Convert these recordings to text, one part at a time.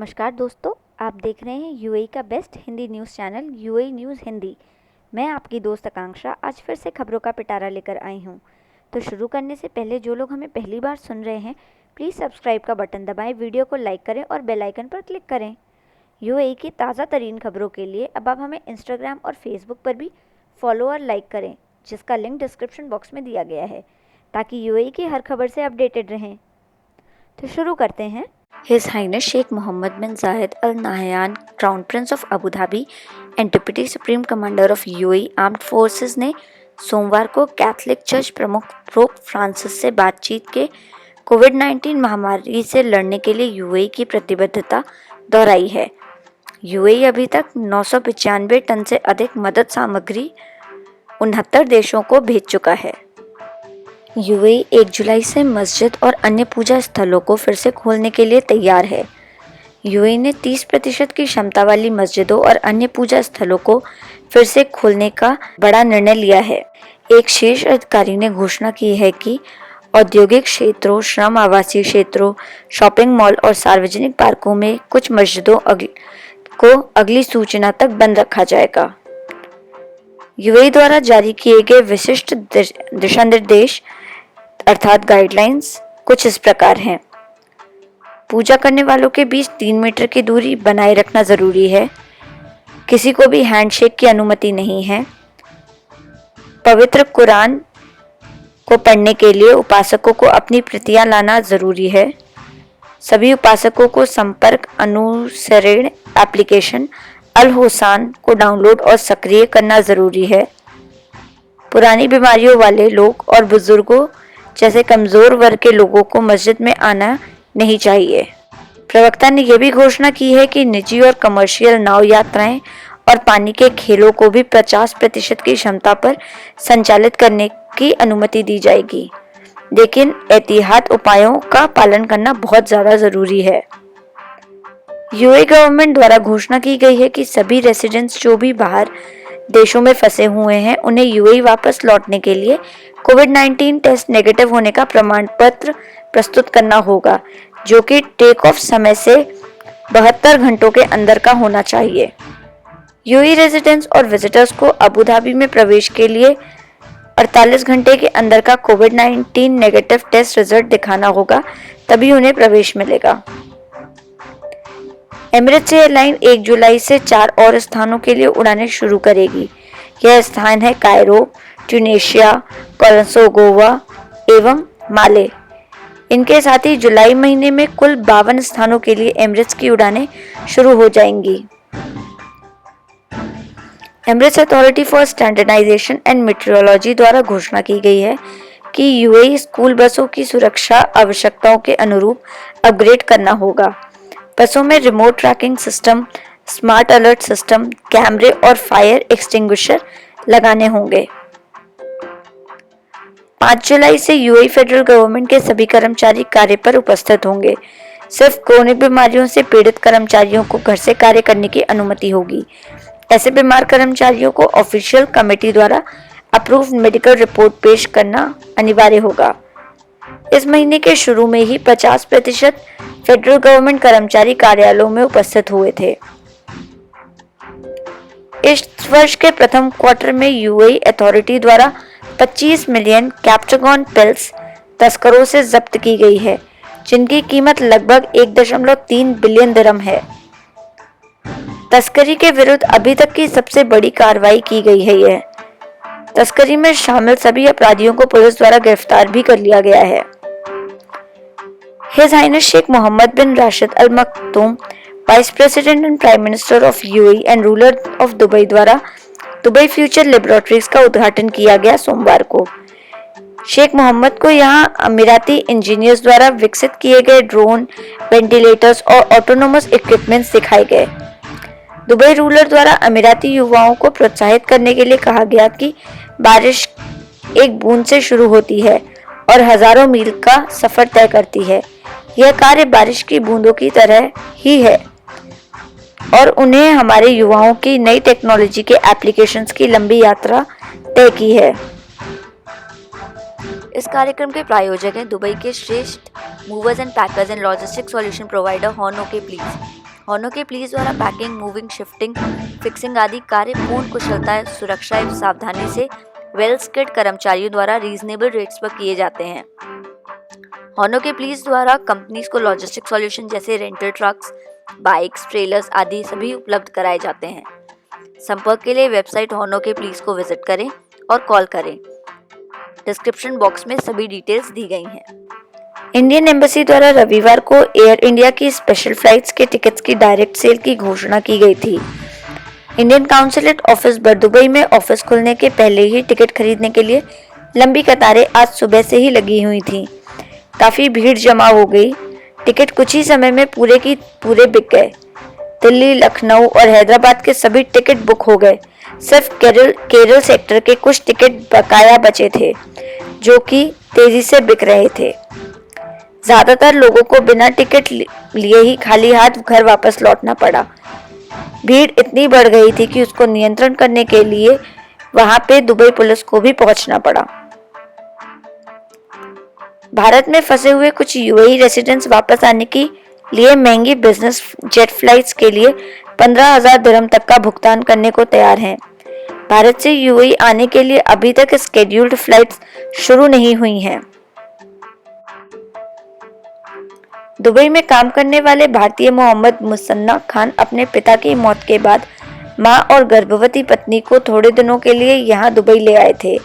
नमस्कार दोस्तों, आप देख रहे हैं यूएई का best Hindi news channel UAE news Hindi. मैं आपकी दोस्त आकांक्षा आज फिर से खबरों का पिटारा लेकर आई हूं। तो शुरू करने से पहले जो लोग हमें पहली बार सुन रहे हैं, प्लीज़ सब्सक्राइब का बटन दबाएं, वीडियो को लाइक करें और बेल आइकन पर क्लिक करें। यूएई की ताज़ा तरीन खबरों के लिए अब आप हमें इंस्टाग्राम और फेसबुक पर भी फॉलो और लाइक करें, जिसका लिंक डिस्क्रिप्शन बॉक्स में दिया गया है, ताकि यूएई की हर खबर से अपडेटेड रहें। तो शुरू करते हैं। His Highness Sheikh Mohammed bin Zayed Al Nahyan, Crown Prince of Abu Dhabi and Deputy Supreme Commander of UAE Armed Forces ने सोमवार को कैथलिक चर्च प्रमुख पोप फ्रांसिस से बातचीत के कोविड-19 महामारी से लड़ने के लिए यूएई की प्रतिबद्धता दोहराई है। यूएई अभी तक 995 टन से अधिक मदद सामग्री 69 देशों को भेज चुका है। यूएई 1 जुलाई से मस्जिद और अन्य पूजा स्थलों को फिर से खोलने के लिए तैयार है। यूएई ने 30% की क्षमता वाली मस्जिदों और अन्य पूजा स्थलों को फिर से खोलने का बड़ा निर्णय लिया है। एक शीर्ष अधिकारी ने घोषणा की है कि औद्योगिक क्षेत्रों, श्रम आवासीय क्षेत्रों, शॉपिंग मॉल और सार्वजनिक पार्कों में कुछ मस्जिदों को अगली सूचना तक बंद रखा जाएगा। यूएई द्वारा जारी किए गए विशिष्ट दिशा निर्देश अर्थात गाइडलाइंस कुछ इस प्रकार हैं। पूजा करने वालों के बीच 3 मीटर की दूरी बनाए रखना जरूरी है। किसी को भी हैंडशेक की अनुमति नहीं है। पवित्र कुरान को पढ़ने के लिए उपासकों को अपनी प्रतियां लाना जरूरी है। सभी उपासकों को संपर्क अनुसरण एप्लीकेशन अल होसान को डाउनलोड और सक्रिय करना जरूरी है। पुरानी बीमारियों वाले लोग और बुजुर्गों जैसे कमजोर वर्ग के लोगों को मस्जिद में आना नहीं चाहिए। प्रवक्ता ने यह भी घोषणा की है कि निजी और कमर्शियल नाव यात्राएं और पानी के खेलों को भी 50% की क्षमता पर संचालित करने की अनुमति दी जाएगी, लेकिन एहतियात उपायों का पालन करना बहुत ज्यादा जरूरी है। यूएई गवर्नमेंट द्वारा घोषणा की गई है कि सभी रेसिडेंट्स जो भी बाहर देशों में फंसे हुए हैं, उन्हें यूएई वापस लौटने के लिए कोविड-19 टेस्ट नेगेटिव होने का प्रमाण पत्र प्रस्तुत करना होगा, जो कि टेक ऑफ समय से 72 घंटों के अंदर का होना चाहिए। यूएई रेजिडेंट्स और विजिटर्स को अबू धाबी में प्रवेश के लिए 48 घंटे के अंदर का कोविड-19 नेगेटिव टेस्ट रिजल्ट दिखाना होगा, तभी उन्हें प्रवेश मिलेगा। एमिरेट्स एयरलाइन 1 जुलाई से 4 और स्थानों के लिए उड़ानें शुरू करेगी। यह स्थान है कायरो, ट्यूनीशिया, कोलंसो एवं माले। इनके साथ ही जुलाई महीने में कुल 52 स्थानों के लिए एमिरेट्स की उड़ानें शुरू हो जाएंगी। Emirates Authority for Standardization and Metrology द्वारा घोषणा की गई है कि यूएई स्कूल बसों की सुरक्षा आवश्यकताओं के अनुरूप अपग्रेड करना होगा। बसों में remote tracking system, smart alert system, कैमरे और फायर एक्सटिंग्विशर लगाने होंगे। 5 जुलाई से यूएई फेडरल गवर्नमेंट के सभी कर्मचारी कार्य पर उपस्थित होंगे। सिर्फ क्रोनिक बीमारियों से पीड़ित कर्मचारियों को घर से कार्य करने की अनुमति होगी। ऐसे बीमार कर्मचारियों को ऑफिशियल कमेटी द्वारा अप्रूव्ड मेडिकल रिपोर्ट पेश करना अनिवार्य होगा। इस महीने के शुरू में ही 50% फेडरल गवर्नमेंट कर्मचारी कार्यालयों में उपस्थित हुए थे। इस वर्ष के प्रथम क्वार्टर में यूएई अथॉरिटी द्वारा 25 मिलियन कैप्टागॉन पिल्स तस्करों से जब्त की गई है, जिनकी कीमत लगभग 1.3 बिलियन दिरहम है। तस्करी के विरुद्ध अभी तक की सबसे बड़ी कार्रवाई की गई है। यह तस्करी में शामिल सभी अपराधियों को पुलिस द्वारा गिरफ्तार भी कर लिया गया है। His highness Sheikh Mohammed bin Rashid Al Maktoum, vice president and prime minister of UAE and ruler of Dubai द्वारा दुबई फ्यूचर लेबोरेटरीज का उद्घाटन किया गया सोमवार को। शेख मोहम्मद को यहां अमीराती इंजीनियर्स द्वारा विकसित किए गए ड्रोन, वेंटिलेटर्स और ऑटोनोमस इक्विपमेंट्स दिखाए गए। दुबई रूलर द्वारा अमीराती युवाओं को प्रोत्साहित करने के लिए कहा गया कि बारिश एक बूंद से शुरू होती है और हजारों मील का सफर तय करती है। यह कार्य बारिश की बूंदों की तरह ही है और उन्हें हमारे युवाओं की नई टेक्नोलॉजी के एप्लीकेशंस की लंबी यात्रा तय की है। इस कार्यक्रम के प्रायोजक हैं दुबई के श्रेष्ठ movers and packers and logistic solution provider horn okay please. होनो के पुलिस द्वारा पैकिंग, मूविंग, शिफ्टिंग, फिक्सिंग आदि कार्य पूर्ण कुशलता, सुरक्षा एवं सावधानी से वेल स्किल्ड कर्मचारियों द्वारा रीजनेबल रेट्स पर किए जाते हैं। होनो के पुलिस द्वारा कंपनीज को लॉजिस्टिक सॉल्यूशन जैसे रेंटल ट्रक्स, बाइक्स, ट्रेलर्स आदि सभी उपलब्ध कराए जाते हैं। संपर्क के लिए वेबसाइट होनो के पुलिस को विजिट करें और कॉल करें। डिस्क्रिप्शन बॉक्स में सभी डिटेल्स दी गई हैं। इंडियन एम्बेसी द्वारा रविवार को एयर इंडिया की स्पेशल फ्लाइट्स के टिकट्स की डायरेक्ट सेल की घोषणा की गई थी। इंडियन काउंसलेट ऑफिस दुबई में ऑफिस खुलने के पहले ही टिकट खरीदने के लिए लंबी कतारें आज सुबह से ही लगी हुई थीं। काफ़ी भीड़ जमा हो गई। टिकट कुछ ही समय में पूरे की पूरे बिक गए। दिल्ली, लखनऊ और हैदराबाद के सभी टिकट बुक हो गए। सिर्फ केरल सेक्टर के कुछ टिकट बकाया बचे थे, जो कि तेजी से बिक रहे थे। ज़्यादातर लोगों को बिना टिकट लिए ही खाली हाथ घर वापस लौटना पड़ा। भीड़ इतनी बढ़ गई थी कि उसको नियंत्रण करने के लिए वहां पे दुबई पुलिस को भी पहुंचना पड़ा। भारत में फंसे हुए कुछ यूएई रेसिडेंट्स वापस आने के लिए महंगी बिजनेस जेट फ्लाइट्स के लिए 15,000 दिरहम तक का भुगतान करने को तैयार हैं। भारत से यूएई आने के लिए अभी तक स्केड्यूल्ड फ्लाइट्स शुरू नहीं हुई हैं। दुबई में काम करने वाले भारतीय मोहम्मद मुसन्ना खान अपने पिता की मौत के बाद मां और गर्भवती पत्नी को थोड़े दिनों के लिए यहां दुबई ले आए थे।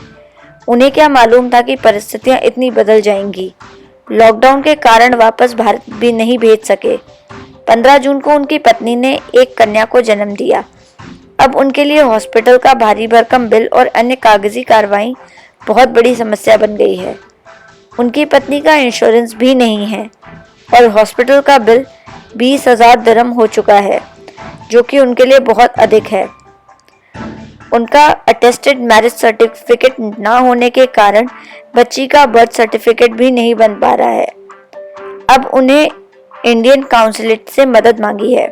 उन्हें क्या मालूम था कि परिस्थितियां इतनी बदल जाएंगी। लॉकडाउन के कारण वापस भारत भी नहीं भेज सके। 15 जून को उनकी पत्नी ने एक कन्या को जन्म दिया। अब उनके लिए हॉस्पिटल का भारी भरकम बिल और अन्य कागजी कार्रवाई बहुत बड़ी समस्या बन गई है। उनकी पत्नी का इंश्योरेंस भी नहीं है और हॉस्पिटल का बिल 20,000 दिरहम हो चुका है, जो कि उनके लिए बहुत अधिक है। उनका अटेस्टेड मैरिज सर्टिफिकेट ना होने के कारण बच्ची का बर्थ सर्टिफिकेट भी नहीं बन पा रहा है। अब उन्हें इंडियन काउंसलेट से मदद मांगी है।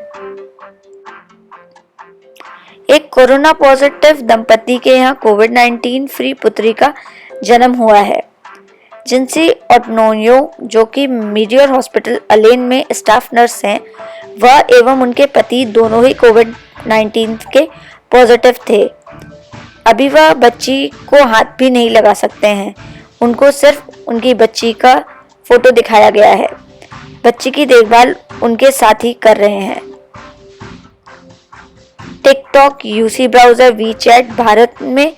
एक कोरोना पॉजिटिव दंपति के यहाँ कोविड-19 फ्री पुत्री का जन्म हुआ है। जिनसी ऑटनोयो, जो कि मीडियर हॉस्पिटल अलेन में स्टाफ नर्स हैं, वह एवं उनके पति दोनों ही कोविड-19 के पॉजिटिव थे। अभी वह बच्ची को हाथ भी नहीं लगा सकते हैं। उनको सिर्फ उनकी बच्ची का फोटो दिखाया गया है। बच्ची की देखभाल उनके साथ ही कर रहे हैं। TikTok, UC browser, WeChat Bharat में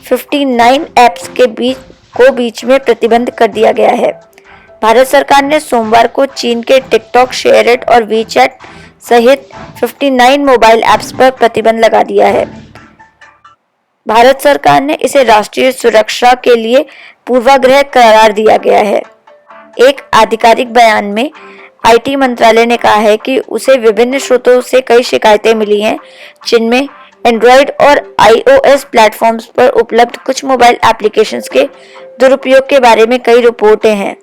59 ऐप्स के बीच में प्रतिबंध कर दिया गया है। भारत सरकार ने सोमवार को चीन के टिकटॉक, शेयरइट और वीचैट सहित 59 मोबाइल ऐप्स पर प्रतिबंध लगा दिया है। भारत सरकार ने इसे राष्ट्रीय सुरक्षा के लिए पूर्वाग्रह करार दिया गया है। एक आधिकारिक बयान में आईटी मंत्रालय ने कहा है कि उसे विभिन्न स्रोतों से कई शिकायतें मिली हैं, जिनमें एंड्रॉयड और आईओएस प्लेटफॉर्म्स पर उपलब्ध कुछ मोबाइल एप्लीकेशंस के दुरुपयोग के बारे में कई रिपोर्टें हैं,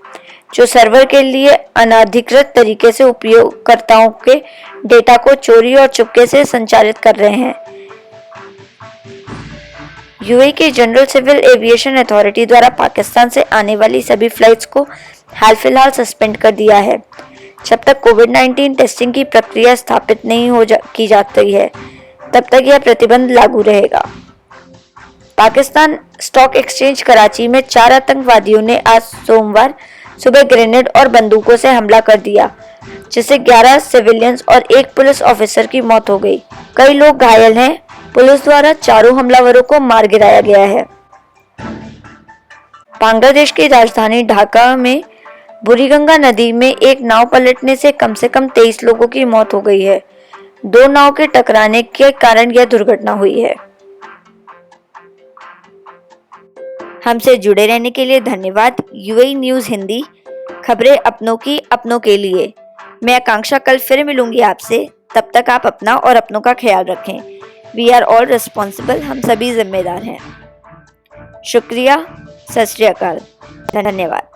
जो सर्वर के लिए अनधिकृत तरीके से उपयोगकर्ताओं के डेटा को चोरी और चुपके से संचारित कर रहे हैं। यूएई के जनरल सिविल एविएशन अथॉरिटी द्वारा पाकिस्तान से आने वाली सभी फ्लाइट्स को हाल फिलहाल सस्पेंड कर दिया है। जब तक कोविड-19 टेस्टिंग की प्रक्रिया स्थापित नहीं की जाती है, तब तक यह प्रतिबंध लागू रहेगा। पाकिस्तान स्टॉक एक्सचेंज कराची में 4 आतंकवादियों ने आज सोमवार सुबह ग्रेनेड और बंदूकों से हमला कर दिया, जिससे 11 सिविलियंस और एक पुलिस ऑफिसर की मौत हो गई। कई लोग घायल हैं। पुलिस द्वारा चारों हमलावरों को मार गिराया गया है। बांग्लादेश की राजधानी ढाका में बुरीगंगा नदी में एक नाव पलटने से कम 23 लोगों की मौत हो गई है। 2 नाव के टकराने के कारण यह दुर्घटना हुई है। हमसे जुड़े रहने के लिए धन्यवाद। यूएई न्यूज़ हिंदी, खबरें अपनों की अपनों के लिए। मैं आकांक्षा कल फिर मिलूंगी आपसे। तब तक आप अपना और अपनों का ख्याल रखें। वी आर ऑल रिस्पॉन्सिबल, हम सभी जिम्मेदार हैं। शुक्रिया, सत श्री अकाल, धन्यवाद।